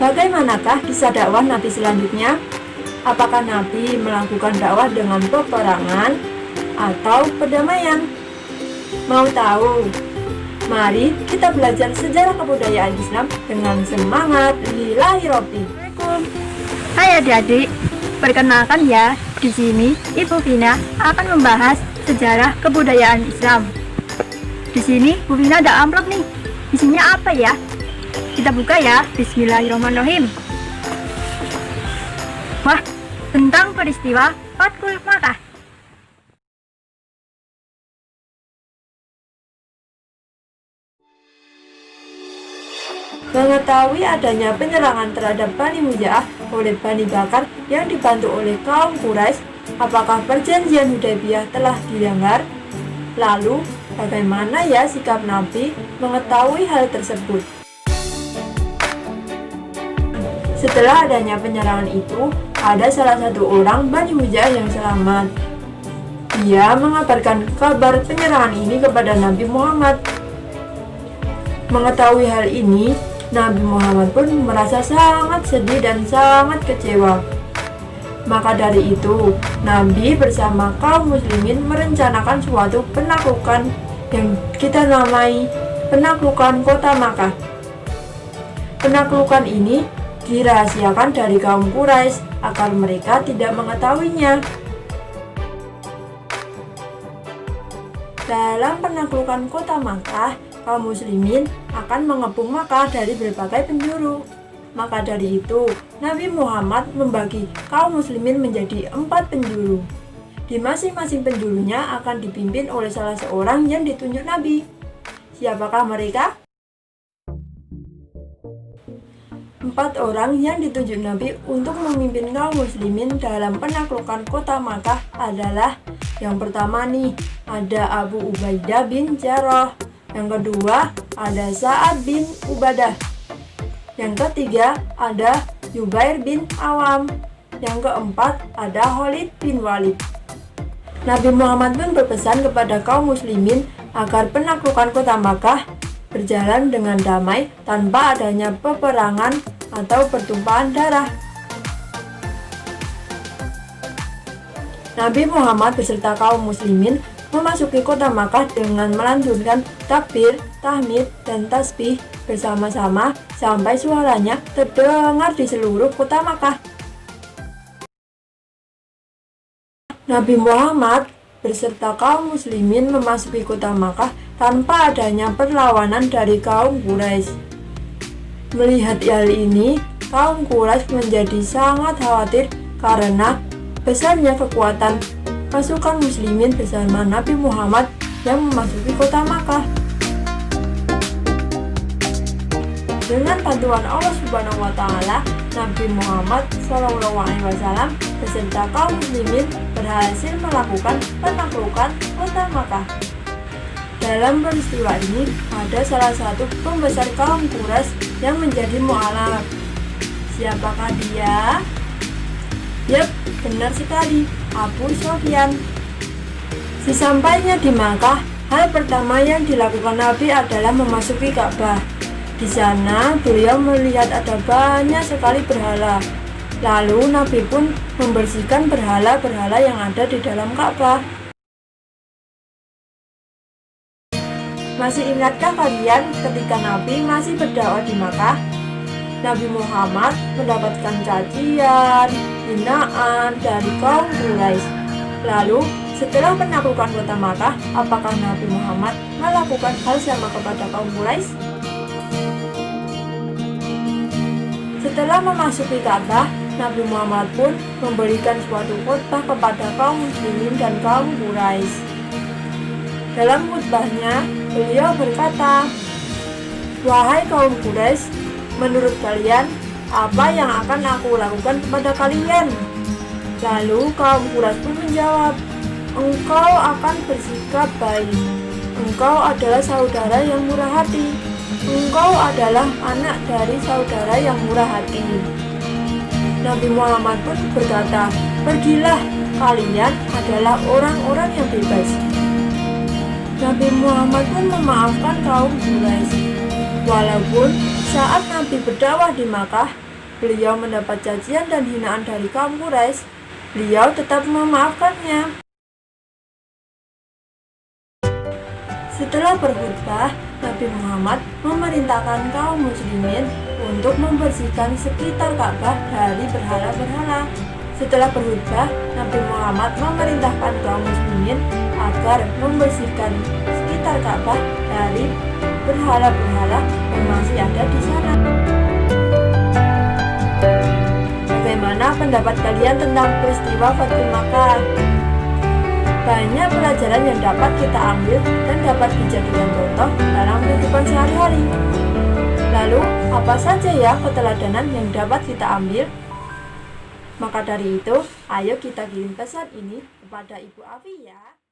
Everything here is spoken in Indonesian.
Bagaimanakah kisah dakwah Nabi selanjutnya? Apakah Nabi melakukan dakwah dengan peperangan atau perdamaian? Mau tahu? Mari kita belajar sejarah kebudayaan Islam dengan semangat lillahi robbi. Hai adik-adik, perkenalkan ya, di sini Ibu Vina akan membahas sejarah kebudayaan Islam. Di sini Bu Vina ada amplop nih. Isinya apa ya? Kita buka ya. Bismillahirrahmanirrahim. Wah, tentang peristiwa Fathul Makkah. Mengetahui adanya penyerangan terhadap Bani Muja'ah oleh Bani Bakar yang dibantu oleh kaum Quraisy, apakah perjanjian Hudaybiyah telah dilanggar? Lalu, bagaimana ya sikap Nabi mengetahui hal tersebut? Setelah adanya penyerangan itu, ada salah satu orang Bani Muja'ah yang selamat. Dia mengabarkan kabar penyerangan ini kepada Nabi Muhammad. Mengetahui hal ini, Nabi Muhammad pun merasa sangat sedih dan sangat kecewa. Maka dari itu, Nabi bersama kaum muslimin merencanakan suatu penaklukan yang kita namai penaklukan kota Makkah. Penaklukan ini dirahasiakan dari kaum Quraisy agar mereka tidak mengetahuinya. Dalam penaklukan kota Makkah, kaum muslimin akan mengepung Makkah dari berbagai penjuru. Maka dari itu, Nabi Muhammad membagi kaum muslimin menjadi 4 penjuru. Di masing-masing penjurunya akan dipimpin oleh salah seorang yang ditunjuk Nabi. Siapakah mereka? 4 orang yang ditunjuk Nabi untuk memimpin kaum muslimin dalam penaklukan kota Makkah adalah yang pertama nih, ada Abu Ubaidah bin Jarrah. Yang kedua, ada Sa'ad bin Ubadah. Yang ketiga, ada Zubair bin Awam. Yang keempat, ada Khalid bin Walid. Nabi Muhammad pun berpesan kepada kaum muslimin agar penaklukan kota Makkah berjalan dengan damai tanpa adanya peperangan atau pertumpahan darah. Nabi Muhammad beserta kaum muslimin memasuki kota Makkah dengan melantunkan takbir, tahmid, dan tasbih bersama-sama sampai suaranya terdengar di seluruh kota Makkah. Nabi Muhammad beserta kaum muslimin memasuki kota Makkah tanpa adanya perlawanan dari kaum Quraisy. Melihat hal ini, kaum Quraisy menjadi sangat khawatir karena besarnya kekuatan pasukan muslimin bersama Nabi Muhammad yang memasuki kota Makkah. Dengan bantuan Allah Subhanahu wa taala, Nabi Muhammad SAW beserta kaum muslimin berhasil melakukan penaklukan kota Makkah. Dalam peristiwa ini, ada salah satu pembesar kaum Quraisy yang menjadi mu'alaf. Siapakah dia? Yap, benar sekali, Abu Sufyan. Sesampainya di Makkah, hal pertama yang dilakukan Nabi adalah memasuki Ka'bah. Di sana, beliau melihat ada banyak sekali berhala. Lalu Nabi pun membersihkan berhala-berhala yang ada di dalam Ka'bah. Masih ingatkah kalian ketika Nabi masih berdakwah di Makkah? Nabi Muhammad mendapatkan cacian, hinaan dari kaum Quraisy. Lalu, setelah menaklukkan kota Makkah, apakah Nabi Muhammad melakukan hal sama kepada kaum Quraisy? Setelah memasuki Ka'bah, Nabi Muhammad pun memberikan suatu khutbah kepada kaum muslimin dan kaum Quraisy. Dalam khutbahnya, beliau berkata, "Wahai kaum Quraisy, menurut kalian, apa yang akan aku lakukan kepada kalian?" Lalu kaum Quraisy pun menjawab, "Engkau akan bersikap baik. Engkau adalah saudara yang murah hati. Engkau adalah anak dari saudara yang murah hati." Nabi Muhammad pun berkata, "Pergilah, kalian adalah orang-orang yang bebas." Nabi Muhammad pun memaafkan kaum Quraisy. Walaupun saat Nabi berdakwah di Makkah, beliau mendapat cacian dan hinaan dari kaum Quraisy, beliau tetap memaafkannya. Setelah berkhutbah, Nabi Muhammad memerintahkan kaum muslimin untuk membersihkan sekitar Ka'bah dari berhala-berhala. Setelah berkhutbah, Nabi Muhammad memerintahkan kaum muslimin agar membersihkan sekitar Ka'bah dari berhala-berhala yang masih ada di sana. Bagaimana pendapat kalian tentang peristiwa Fathu Makkah? Banyak pelajaran yang dapat kita ambil dan dapat dijadikan contoh dalam kehidupan sehari-hari. Lalu, apa saja ya keteladanan yang dapat kita ambil? Maka dari itu, ayo kita kirim pesan ini kepada Ibu Afi ya.